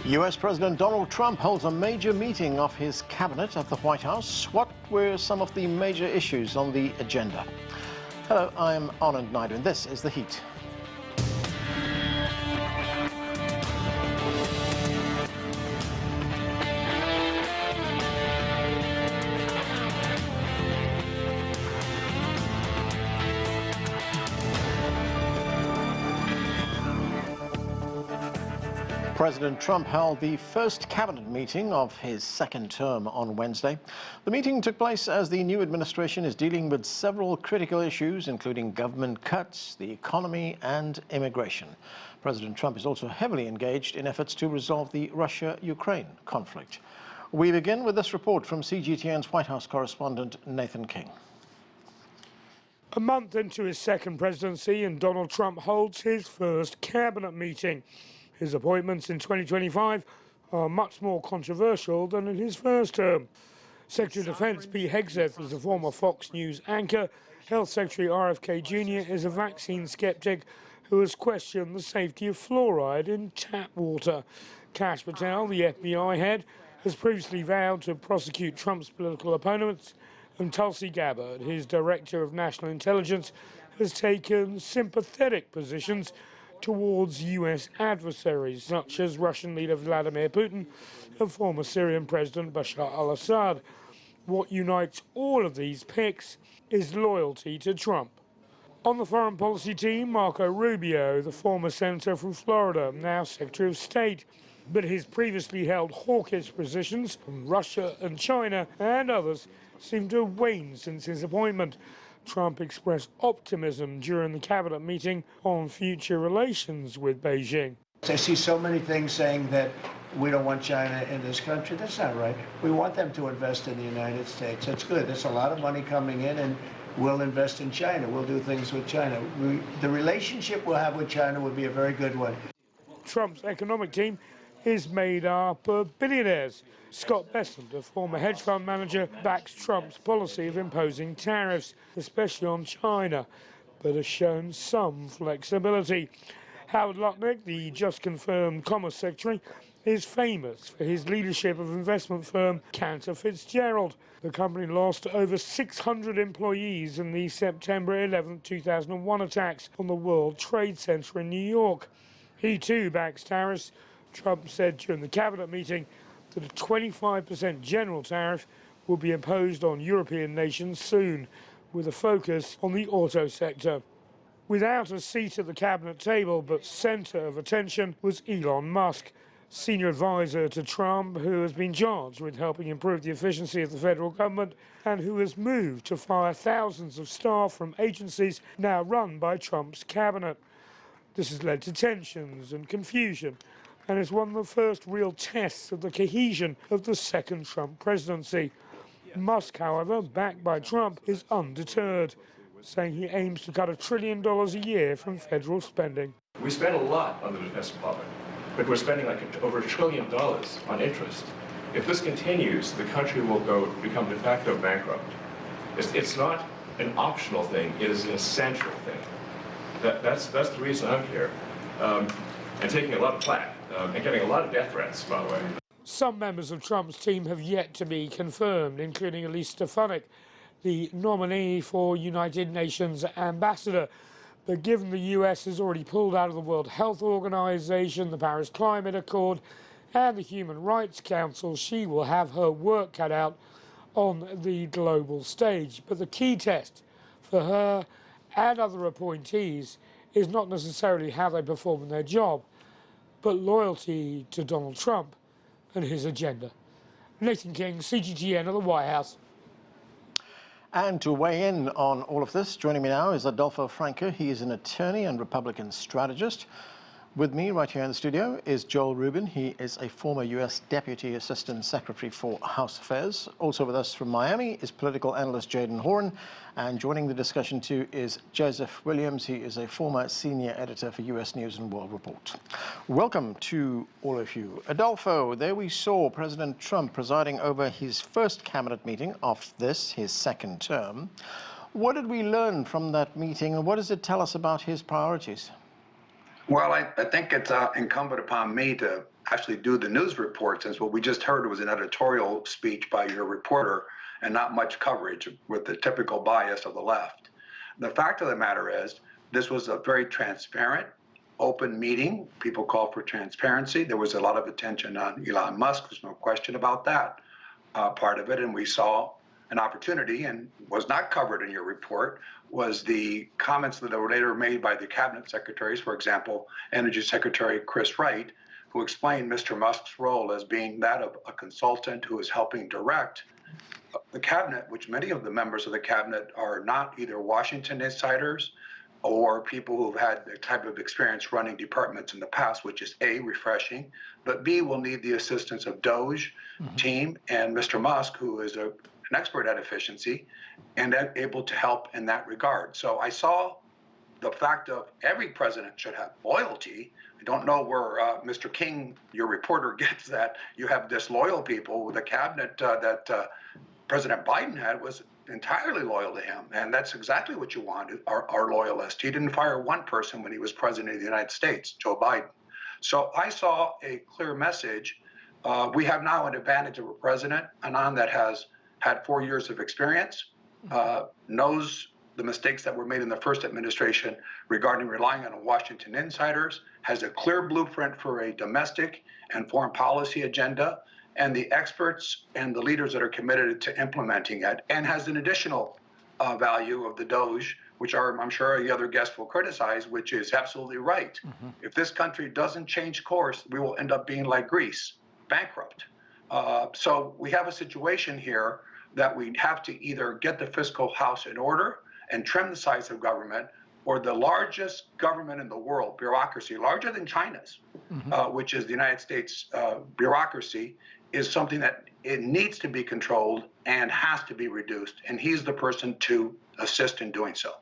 US President Donald Trump holds a major meeting of his cabinet at the White House. What were some of the major issues on the agenda? Hello, I'm Anand Naidu, and this is The Heat. President Trump held the first cabinet meeting of his second term on Wednesday. The meeting took place as the new administration is dealing with several critical issues, including government cuts, the economy, and immigration. President Trump is also heavily engaged in efforts to resolve the Russia-Ukraine conflict. We begin with this report from CGTN's White House correspondent Nathan King. A month into his second presidency, and Donald Trump holds his first cabinet meeting. His appointments in 2025 are much more controversial than in his first term. Secretary of Defense Pete Hegseth is a former Fox News anchor. Health Secretary RFK Jr. is a vaccine skeptic who has questioned the safety of fluoride in tap water. Kash Patel, the FBI head, has previously vowed to prosecute Trump's political opponents, and Tulsi Gabbard, his Director of National Intelligence, has taken sympathetic positions towards US adversaries such as Russian leader Vladimir Putin and former Syrian President Bashar al-Assad. What unites all of these picks is loyalty to Trump. On the foreign policy team, Marco Rubio, the former senator from Florida, now Secretary of State, but his previously held hawkish positions from Russia and China and others seem to have waned since his appointment. Trump expressed optimism during the cabinet meeting on future relations with Beijing. I see so many things saying that we don't want China in this country. That's not right. We want them to invest in the United States. That's good. There's a lot of money coming in, and we'll invest in China. We'll do things with China. The relationship we'll have with China would be a very good one. Trump's economic team is made up of billionaires. Scott Bessent, a former hedge fund manager, backs Trump's policy of imposing tariffs, especially on China, but has shown some flexibility. Howard Lutnick, the just-confirmed Commerce Secretary, is famous for his leadership of investment firm Cantor Fitzgerald. The company lost over 600 employees in the September 11, 2001 attacks on the World Trade Center in New York. He too backs tariffs. Trump said during the cabinet meeting that a 25% general tariff will be imposed on European nations soon, with a focus on the auto sector. Without a seat at the cabinet table, but centre of attention, was Elon Musk, senior advisor to Trump, who has been charged with helping improve the efficiency of the federal government and who has moved to fire thousands of staff from agencies now run by Trump's cabinet. This has led to tensions and confusion, and is one of the first real tests of the cohesion of the second Trump presidency. Musk, however, backed by Trump, is undeterred, saying he aims to cut $1 trillion a year from federal spending. We spend a lot on the Defense Department, but we're spending over $1 trillion on interest. If this continues, the country will become de facto bankrupt. It's not an optional thing, it is an essential thing. That's the reason I'm here, and taking a lot of flack. And getting a lot of death threats, by the way. Some members of Trump's team have yet to be confirmed, including Elise Stefanik, the nominee for United Nations ambassador. But given the US has already pulled out of the World Health Organization, the Paris Climate Accord, and the Human Rights Council, she will have her work cut out on the global stage. But the key test for her and other appointees is not necessarily how they perform in their job, but loyalty to Donald Trump and his agenda. Nathan King, CGTN at the White House. And to weigh in on all of this, joining me now is Adolfo Franco. He is an attorney and Republican strategist. With me right here in the studio is Joel Rubin. He is a former U.S. Deputy Assistant Secretary for House Affairs. Also with us from Miami is political analyst Jadan Horyn. And joining the discussion too is Joseph Williams. He is a former senior editor for U.S. News and World Report. Welcome to all of you. Adolfo, there we saw President Trump presiding over his first cabinet meeting of his second term. What did we learn from that meeting, and what does it tell us about his priorities? Well, I think it's incumbent upon me to actually do the news report, since what we just heard was an editorial speech by your reporter and not much coverage with the typical bias of the left. The fact of the matter is, this was a very transparent, open meeting. People call for transparency. There was a lot of attention on Elon Musk. There's no question about that part of it. And we saw an opportunity, and was not covered in your report, was the comments that were later made by the cabinet secretaries, for example, Energy Secretary Chris Wright, who explained Mr. Musk's role as being that of a consultant who is helping direct the cabinet, which many of the members of the cabinet are not either Washington insiders or people who've had the type of experience running departments in the past, which is A, refreshing, but B, will need the assistance of DOGE team and Mr. Musk, who is an expert at efficiency and able to help in that regard. So I saw the fact of every president should have loyalty. I don't know where Mr. King, your reporter, gets that you have disloyal people. The cabinet that President Biden had was entirely loyal to him, and that's exactly what you want, are loyalists. He didn't fire one person when he was president of the United States, Joe Biden. So I saw a clear message. We have now an advantage of a president, Anand, that has had 4 years of experience, knows the mistakes that were made in the first administration regarding relying on Washington insiders, has a clear blueprint for a domestic and foreign policy agenda, and the experts and the leaders that are committed to implementing it, and has an additional value of the DOGE, which I'm sure the other guests will criticize, which is absolutely right. If this country doesn't change course, we will end up being like Greece, bankrupt. So we have a situation here that we have to either get the fiscal house in order and trim the size of government, or the largest government in the world, bureaucracy, larger than China's, which is the United States bureaucracy, is something that it needs to be controlled and has to be reduced. And he's the person to assist in doing so.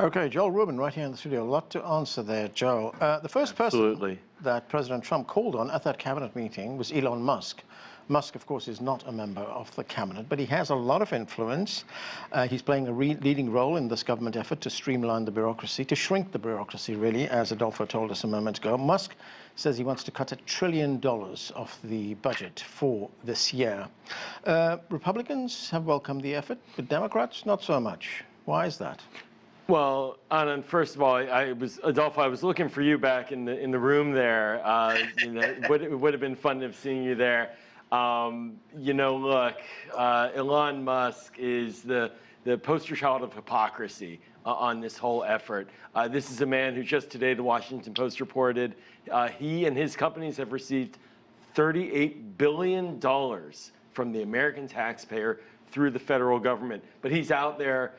Okay, Joel Rubin, right here in the studio. A lot to answer there, Joel. The first person that President Trump called on at that cabinet meeting was Elon Musk. Musk, of course, is not a member of the cabinet, but he has a lot of influence. He's playing a leading role in this government effort to streamline the bureaucracy, to shrink the bureaucracy, really, as Adolfo told us a moment ago. Musk says he wants to cut $1 trillion off the budget for this year. Republicans have welcomed the effort, but Democrats, not so much. Why is that? Well, Anand, first of all, Adolfo, I was looking for you back in the room there. It would have been fun to have seen you there. Look, Elon Musk is the poster child of hypocrisy on this whole effort. This is a man who just today, the Washington Post reported, he and his companies have received $38 billion from the American taxpayer through the federal government. But he's out there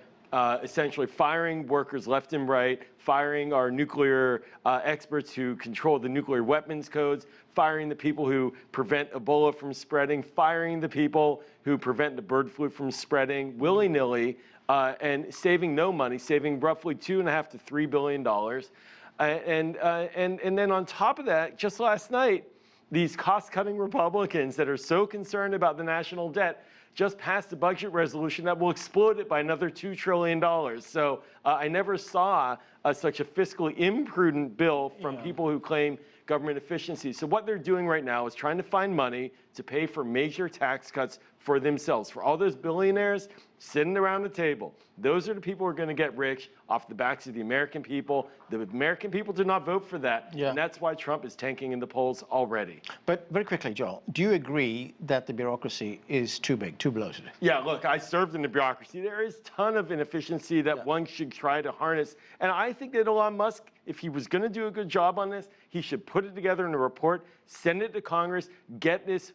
essentially firing workers left and right, firing our nuclear experts who control the nuclear weapons codes, firing the people who prevent Ebola from spreading, firing the people who prevent the bird flu from spreading willy-nilly, and saving no money, saving roughly $2.5 to $3 billion. And then on top of that, just last night, these cost-cutting Republicans that are so concerned about the national debt just passed a budget resolution that will explode it by another $2 trillion. So I never saw such a fiscally imprudent bill from people who claim government efficiency. So what they're doing right now is trying to find money to pay for major tax cuts for themselves, for all those billionaires sitting around the table. Those are the people who are going to get rich off the backs of the American people. The American people did not vote for that, and that's why Trump is tanking in the polls already. But very quickly, Joel, do you agree that the bureaucracy is too big, too bloated? Yeah, look, I served in the bureaucracy. There is a ton of inefficiency that one should try to harness. And I think that Elon Musk, if he was going to do a good job on this, he should put it together in a report, send it to Congress, get this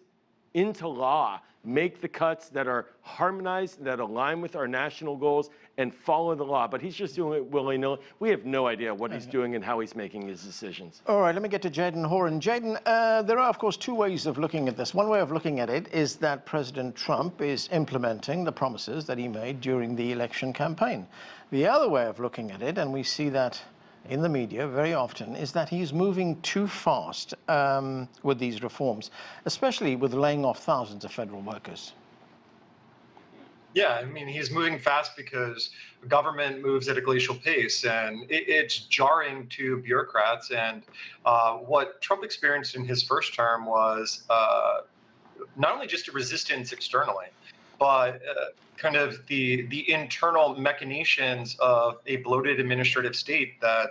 into law, make the cuts that are harmonized, that align with our national goals, and follow the law. But he's just doing it willy-nilly. We have no idea what he's doing and how he's making his decisions. All right, let me get to Jadan Horyn. Jadan, there are, of course, two ways of looking at this. One way of looking at it is that President Trump is implementing the promises that he made during the election campaign. The other way of looking at it, and we see that in the media very often, is that he's moving too fast with these reforms, especially with laying off thousands of federal workers. Yeah, I mean, he's moving fast because government moves at a glacial pace, and it's jarring to bureaucrats. And what Trump experienced in his first term was not only just a resistance externally, but kind of the internal machinations of a bloated administrative state that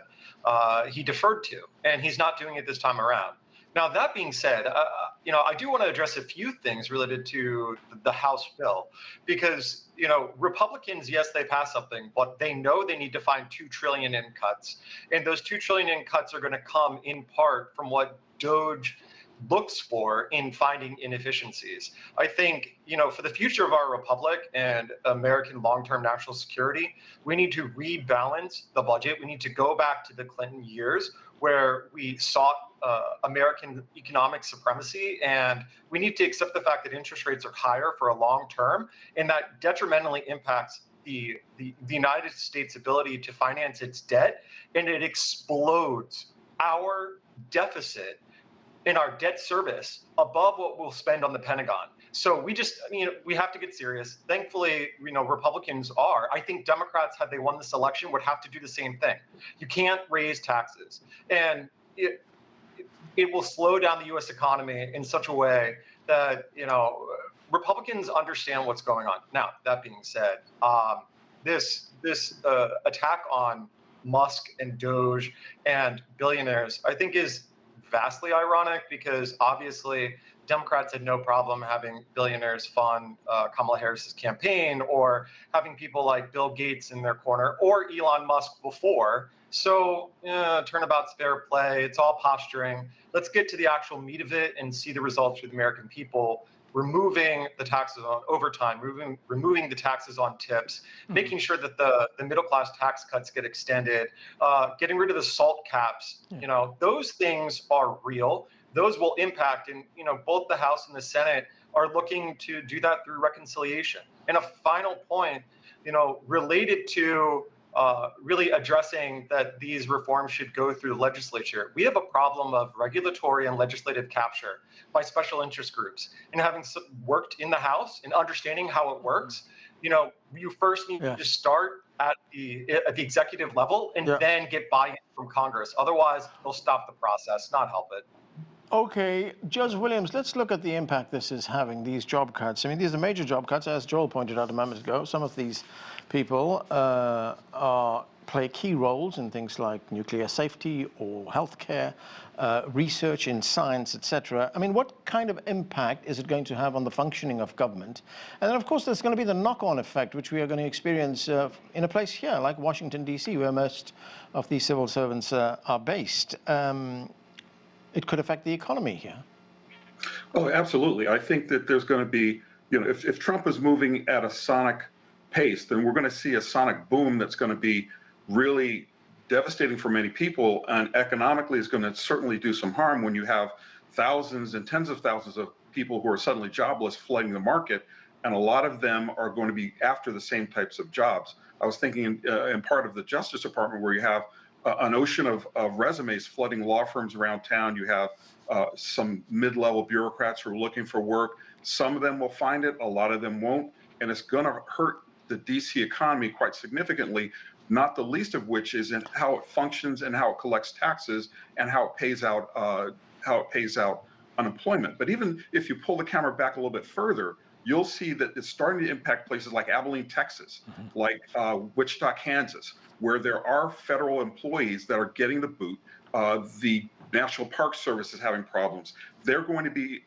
he deferred to, and he's not doing it this time around. Now, that being said, I do want to address a few things related to the House bill, because, Republicans, yes, they pass something, but they know they need to find $2 trillion in cuts. And those $2 trillion in cuts are going to come in part from what DOGE looks for in finding inefficiencies. I think, for the future of our republic and American long-term national security, we need to rebalance the budget. We need to go back to the Clinton years where we sought American economic supremacy, and we need to accept the fact that interest rates are higher for a long term, and that detrimentally impacts the United States' ability to finance its debt, and it explodes our deficit in our debt service above what we'll spend on the Pentagon. So we have to get serious. Thankfully, Republicans are. I think Democrats, had they won this election, would have to do the same thing. You can't raise taxes. And it will slow down the U.S. economy in such a way that, Republicans understand what's going on. Now, that being said, this attack on Musk and Doge and billionaires, I think, is vastly ironic, because obviously Democrats had no problem having billionaires fund Kamala Harris's campaign, or having people like Bill Gates in their corner, or Elon Musk before. So turnabout's fair play. It's all posturing. Let's get to the actual meat of it and see the results for the American people. Removing the taxes on overtime, removing the taxes on tips, making sure that the middle class tax cuts get extended, getting rid of the SALT caps. Those things are real. Those will impact, and both the House and the Senate are looking to do that through reconciliation. And a final point, related to really addressing that these reforms should go through the legislature. We have a problem of regulatory and legislative capture by special interest groups. And having worked in the House and understanding how it works, you first need to start at the executive level and then get buy-in from Congress. Otherwise, they'll stop the process, not help it. Okay, Judge Williams, let's look at the impact this is having, these job cuts. I mean, these are major job cuts, as Joel pointed out a moment ago. Some of these people play key roles in things like nuclear safety or healthcare, research in science, etc. I mean, what kind of impact is it going to have on the functioning of government? And then, of course, there's going to be the knock-on effect, which we are going to experience in a place here, like Washington, D.C., where most of these civil servants are based. It could affect the economy here. Oh, absolutely. I think that there's going to be, if Trump is moving at a sonic pace, then we're going to see a sonic boom that's going to be really devastating for many people, and economically is going to certainly do some harm when you have thousands and tens of thousands of people who are suddenly jobless flooding the market, and a lot of them are going to be after the same types of jobs. I was thinking in part of the Justice Department, where you have an ocean of resumes flooding law firms around town. You have some mid-level bureaucrats who are looking for work. Some of them will find it, a lot of them won't, and it's going to hurt the DC economy quite significantly, not the least of which is in how it functions and how it collects taxes and how it pays out unemployment. But even if you pull the camera back a little bit further, you'll see that it's starting to impact places like Abilene, Texas, like Wichita, Kansas, where there are federal employees that are getting the boot. The National Park Service is having problems. They're going to be,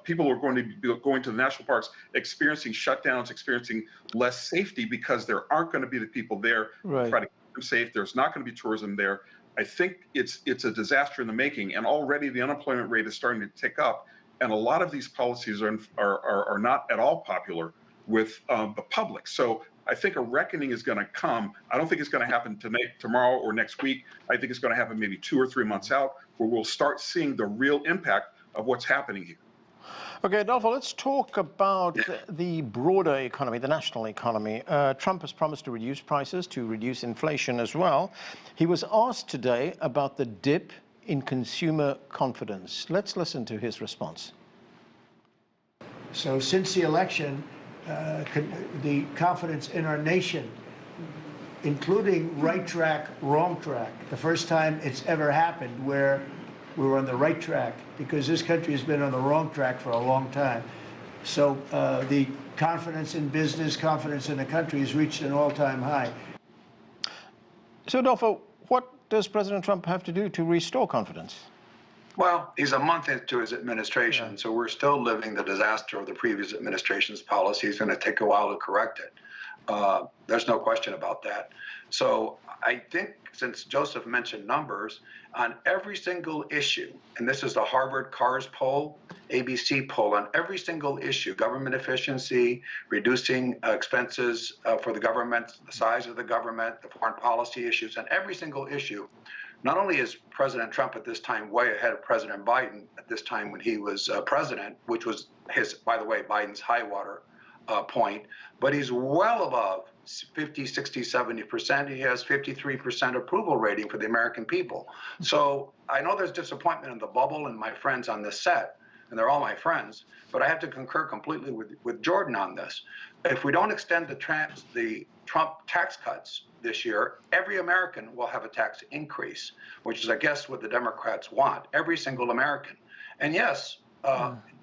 people are going to be going to the national parks, experiencing shutdowns, experiencing less safety, because there aren't going to be the people there to try to keep them safe. There's not going to be tourism there. I think it's a disaster in the making, and already the unemployment rate is starting to tick up. And a lot of these policies are not at all popular with the public. So I think a reckoning is going to come. I don't think it's going to happen tomorrow or next week. I think it's going to happen maybe 2 or 3 months out, where we'll start seeing the real impact of what's happening here. Okay, Adolfo, let's talk about the broader economy, the national economy. Trump has promised to reduce prices, to reduce inflation as well. He was asked today about the dip in consumer confidence. Let's listen to his response. So since the election, the confidence in our nation including right track, wrong track. The first time it's ever happened where we were on the right track, because this country has been on the wrong track for a long time. So the confidence in business, confidence in the country has reached an all-time high. So, Adolfo, what does President Trump have to do to restore confidence? Well, he's a month into his administration, so we're still living the disaster of the previous administration's policy. It's going to take a while to correct it. There's no question about that. So I think, since Joseph mentioned numbers, on every single issue, and this is the Harvard CARS poll, ABC poll, on every single issue, government efficiency, reducing expenses for the government, the size of the government, the foreign policy issues, on every single issue, not only is President Trump at this time way ahead of President Biden at this time when he was president, which was his, by the way, Biden's high water point, but he's well above 50, 60, 70%. He has 53% approval rating for the American people. So I know there's disappointment in the bubble and my friends on this set, and they're all my friends, but I have to concur completely with Jordan on this. If we don't extend the Trump tax cuts this year, every American will have a tax increase, which is, I guess, what the Democrats want, every single American. And yes,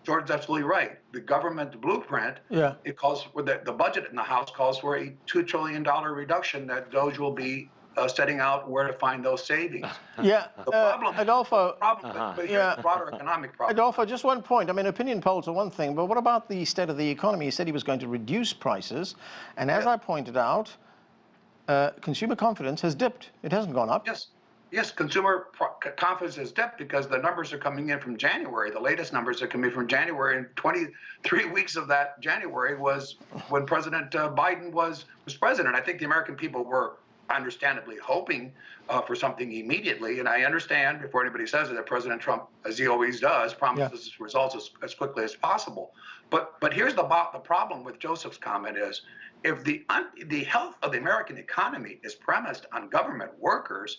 Jordan's absolutely right. The government blueprint, it calls for the budget in the House calls for a $2 trillion reduction that DOJ will be setting out where to find those savings. Yeah, the problem, Adolfo. But here's the broader economic problem. Adolfo, just one point. I mean, opinion polls are one thing, but what about the state of the economy? He said he was going to reduce prices, and as I pointed out, consumer confidence has dipped. It hasn't gone up. Yes, consumer confidence has dipped because the numbers are coming in from January. The latest numbers are coming from January, and 23 weeks of that January was when President Biden was president. I think the American people were understandably hoping for something immediately, and I understand, before anybody says it, that President Trump, as he always does, promises results as quickly as possible. But here's the problem with Joseph's comment is, if the health of the American economy is premised on government workers,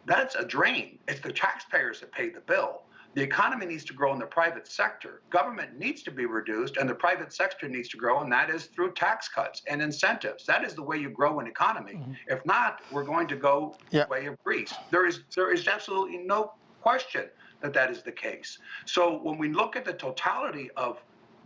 that's a drain. It's the taxpayers that pay the bill. The economy needs to grow in the private sector. Government needs to be reduced, and the private sector needs to grow, and that is through tax cuts and incentives. That is the way you grow an economy. If not, we're going to go the way of Greece. There is absolutely no question that that is the case. So when we look at the totality of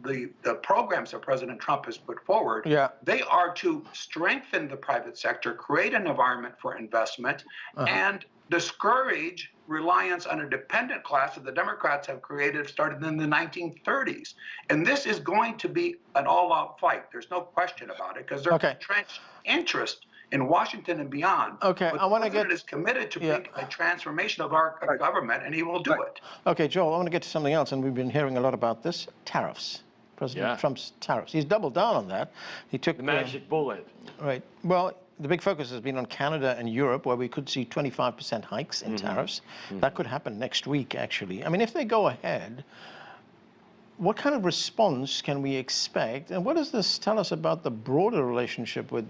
the programs that President Trump has put forward, they are to strengthen the private sector, create an environment for investment, and discourage reliance on a dependent class that the Democrats have created, started in the 1930s. And this is going to be an all-out fight. There's no question about it, because there's entrenched interest in Washington and beyond. But I want to get is committed to make a transformation of our government, and he will do it. Okay, Joel, I want to get to something else, and we've been hearing a lot about this: tariffs. President Trump's tariffs. He's doubled down on that. He took the magic bullet. Right. Well, the big focus has been on Canada and Europe, where we could see 25% hikes in tariffs. That could happen next week, actually. I mean, if they go ahead, what kind of response can we expect? And what does this tell us about the broader relationship with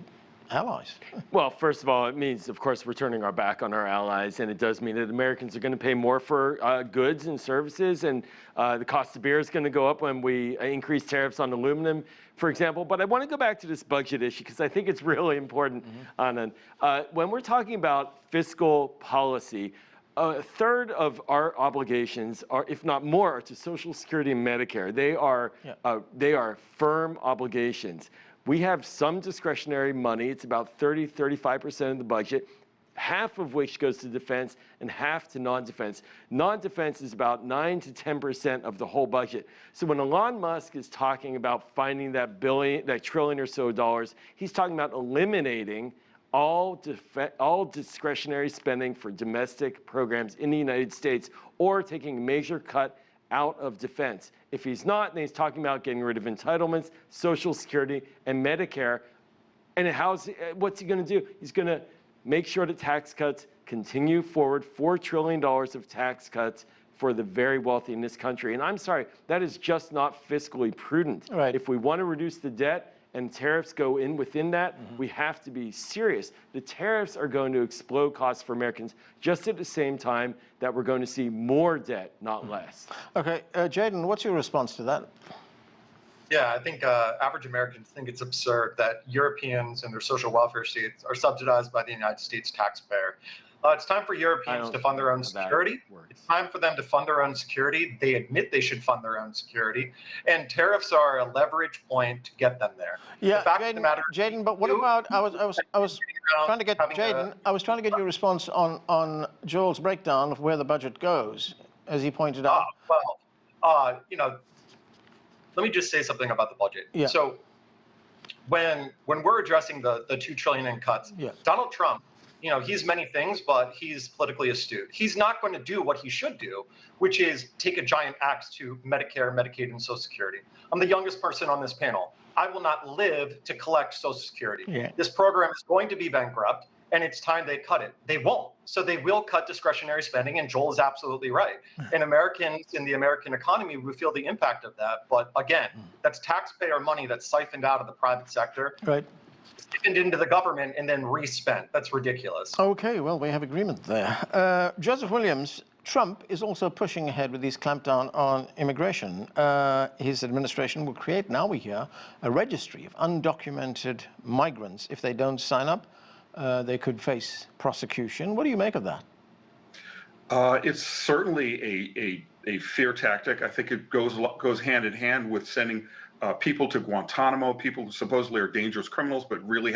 allies? Well, first of all, it means, of course, we're turning our back on our allies, and it does mean that Americans are going to pay more for goods and services, and the cost of beer is going to go up when we increase tariffs on aluminum, for example. But I want to go back to this budget issue, because I think it's really important, Anand. When we're talking about fiscal policy, a third of our obligations are, if not more, are to Social Security and Medicare. They are firm obligations. We have some discretionary money. It's about 35% of the budget, half of which goes to defense and half to non-defense. Non-defense is about 9 to 10% of the whole budget. So when Elon Musk is talking about finding that trillion or so dollars, he's talking about eliminating all discretionary spending for domestic programs in the United States, or taking a major cut out of defense. If he's not, then he's talking about getting rid of entitlements, Social Security, and Medicare. And what's he going to do? He's going to make sure that tax cuts continue forward, $4 trillion of tax cuts for the very wealthy in this country. And I'm sorry, that is just not fiscally prudent. If we want to reduce the debt and tariffs go in within that, we have to be serious. The tariffs are going to explode costs for Americans, just at the same time that we're going to see more debt, not less. Okay, Jadan, what's your response to that? Yeah, I think average Americans think it's absurd that Europeans and their social welfare states are subsidized by the United States taxpayer. It's time for Europeans to fund their own security. It's time for them to fund their own security. They admit they should fund their own security, and tariffs are a leverage point to get them there. Yeah, the fact of the matter, Jaden, but what about, I was trying to get, Jaden, I was trying to get your response on Joel's breakdown of where the budget goes, as he pointed out. You know, let me just say something about the budget. Yeah. So when we're addressing the $2 trillion in cuts, yeah. Donald Trump, you know, he's many things, but he's politically astute. He's not going to do what he should do, which is take a giant axe to Medicare, Medicaid, and Social Security. I'm the youngest person on this panel. I will not live to collect Social Security. Yeah. This program is going to be bankrupt, and it's time they cut it. They won't. So they will cut discretionary spending, and Joel is absolutely right. And Americans in the American economy will feel the impact of that. But again, that's taxpayer money that's siphoned out of the private sector. Right. Siphoned into the government and then respent. That's ridiculous. Okay, well, we have agreement there. Joseph Williams, Trump is also pushing ahead with his clampdown on immigration. His administration will create, now we hear, a registry of undocumented migrants. If they don't sign up, they could face prosecution. What do you make of that? It's certainly a fear tactic. I think it goes hand in hand with sending people to Guantanamo, people who supposedly are dangerous criminals, but really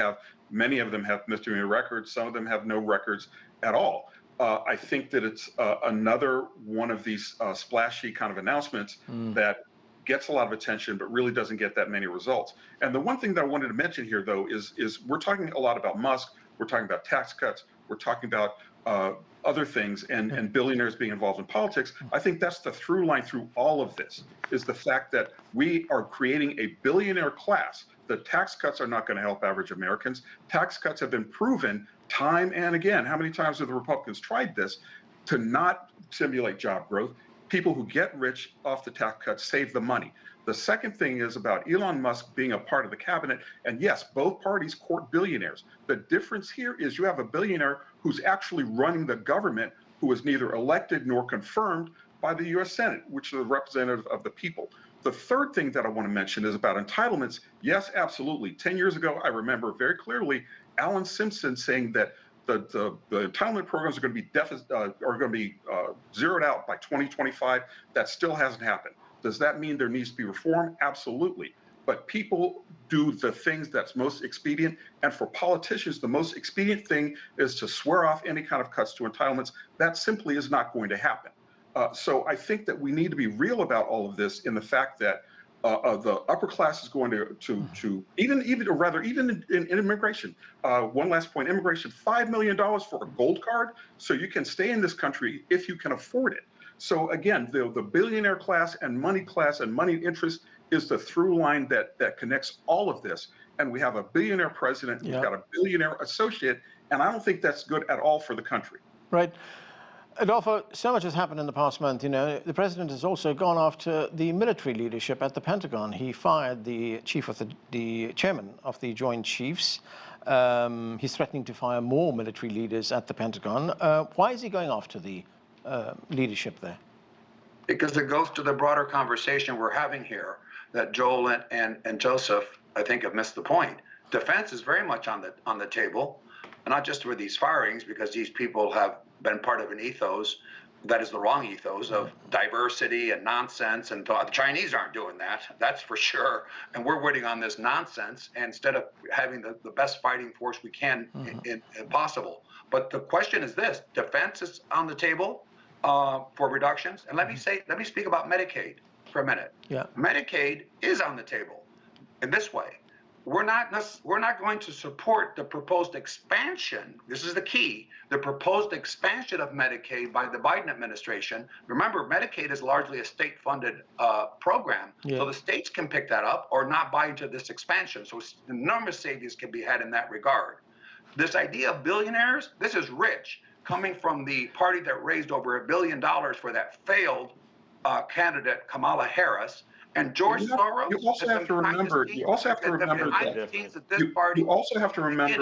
many of them have misdemeanor records. Some of them have no records at all. I think that it's another one of these splashy kind of announcements that gets a lot of attention, but really doesn't get that many results. And the one thing that I wanted to mention here, though, is we're talking a lot about Musk. We're talking about tax cuts. We're talking about other things and billionaires being involved in politics. I think that's the through line through all of this, is the fact that we are creating a billionaire class. The tax cuts are not going to help average Americans. Tax cuts have been proven time and again. How many times have the Republicans tried this to not stimulate job growth? People who get rich off the tax cuts save the money. The second thing is about Elon Musk being a part of the cabinet. And yes, both parties court billionaires. The difference here is you have a billionaire who's actually running the government, who is neither elected nor confirmed by the U.S. Senate, which is the representative of the people. The third thing that I want to mention is about entitlements. Yes, absolutely. 10 years ago, I remember very clearly Alan Simpson saying that the entitlement programs are going to be zeroed out by 2025. That still hasn't happened. Does that mean there needs to be reform? Absolutely. But people do the things that's most expedient. And for politicians, the most expedient thing is to swear off any kind of cuts to entitlements. That simply is not going to happen. So I think that we need to be real about all of this in the fact that the upper class is going to even in immigration. One last point, immigration, $5 million for a gold card so you can stay in this country if you can afford it. So again, the billionaire class and money interest is the through line that connects all of this. And we have a billionaire president, we've got a billionaire associate, and I don't think that's good at all for the country. Right. Adolfo, so much has happened in the past month. You know, the president has also gone after the military leadership at the Pentagon. He fired the chairman of the Joint Chiefs. He's threatening to fire more military leaders at the Pentagon. Why is he going after the leadership there? Because it goes to the broader conversation we're having here that Joel and Joseph, I think, have missed the point. Defense is very much on the table, and not just with these firings, because these people have been part of an ethos that is the wrong ethos of diversity and nonsense, and the Chinese aren't doing that, that's for sure. And we're waiting on this nonsense instead of having the best fighting force we can possible. But the question is this: defense is on the table for reductions, and let me speak about Medicaid for a minute. Yeah. Medicaid is on the table in this way. We're not going to support the proposed expansion. This is the key. The proposed expansion of Medicaid by the Biden administration. Remember, Medicaid is largely a state-funded program, so the states can pick that up or not buy into this expansion. So enormous savings can be had in that regard. This idea of billionaires, this is rich, coming from the party that raised over $1 billion for that failed candidate, Kamala Harris. And George Soros. You also have to remember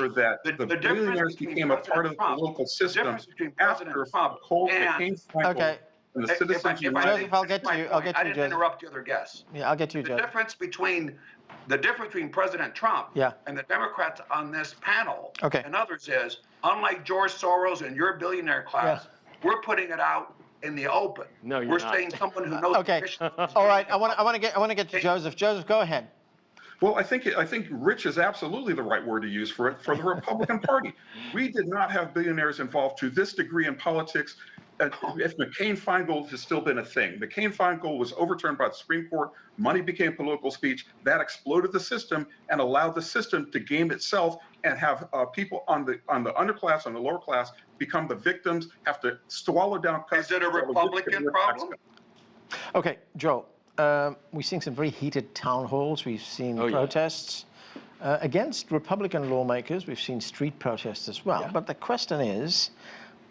that the billionaires became a part of the political system after Cold became Franco. Okay. and the Citizens United. Joseph, I'll get to you. I'll get to I you, didn't Joseph. interrupt the other guests. Yeah, I'll get to you, The Joseph. difference between President Trump Yeah. and the Democrats on this panel Okay. and others is, unlike George Soros and your billionaire class, we're putting it out in the open. No, you're we're not. saying someone who knows. Okay. All right. I want to get to Joseph. Joseph, go ahead. Well, I think rich is absolutely the right word to use for it, for the Republican Party. We did not have billionaires involved to this degree in politics. If McCain-Feingold has still been a thing. McCain-Feingold was overturned by the Supreme Court. Money became political speech. That exploded the system and allowed the system to game itself and have people on the underclass, on the lower class, become the victims, have to swallow down. Is it a Republican problem? Okay, Joel. We've seen some very heated town halls. We've seen protests against Republican lawmakers. We've seen street protests as well. But the question is,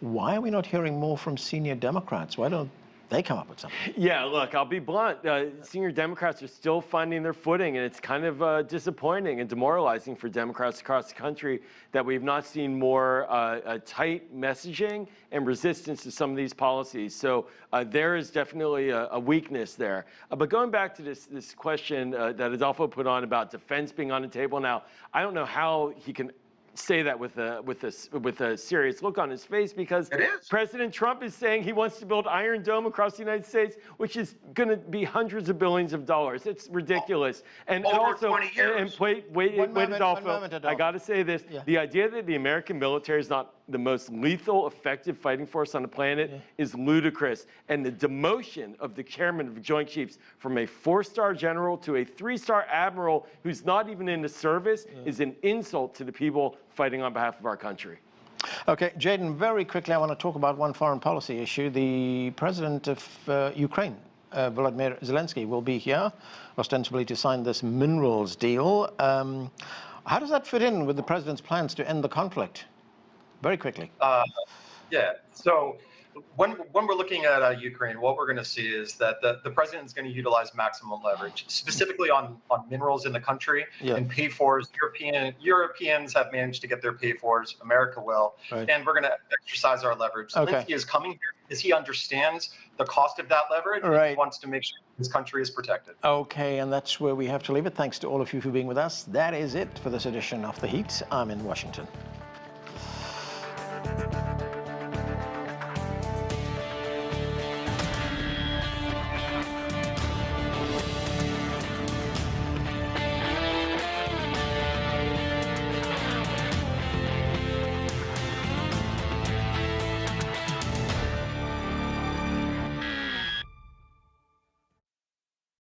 why are we not hearing more from senior Democrats? Why don't they come up with something? Yeah, look, I'll be blunt. Senior Democrats are still finding their footing, and it's kind of disappointing and demoralizing for Democrats across the country that we've not seen more tight messaging and resistance to some of these policies. So there is definitely a weakness there. But going back to this question that Adolfo put on about defense being on the table now, I don't know how he can say that with a serious look on his face, because President Trump is saying he wants to build Iron Dome across the United States, which is going to be hundreds of billions of dollars. It's ridiculous. And Over also, 20 years. and wait, Adolfo, I got to say this: the idea that the American military is not the most lethal, effective fighting force on the planet is ludicrous. And the demotion of the chairman of the Joint Chiefs from a 4-star general to a 3-star admiral who's not even in the service is an insult to the people fighting on behalf of our country. Okay, Jadan, very quickly, I want to talk about one foreign policy issue. The president of Ukraine, Volodymyr Zelensky, will be here, ostensibly to sign this minerals deal. How does that fit in with the president's plans to end the conflict? Very quickly. So when we're looking at Ukraine, what we're going to see is that the president is going to utilize maximum leverage, specifically on minerals in the country and pay-fors. Europeans have managed to get their pay-fors. America will. And we're going to exercise our leverage. Zelensky is coming here because he understands the cost of that leverage. And he wants to make sure his country is protected. Okay, and that's where we have to leave it. Thanks to all of you for being with us. That is it for this edition of The Heat. I'm in Washington.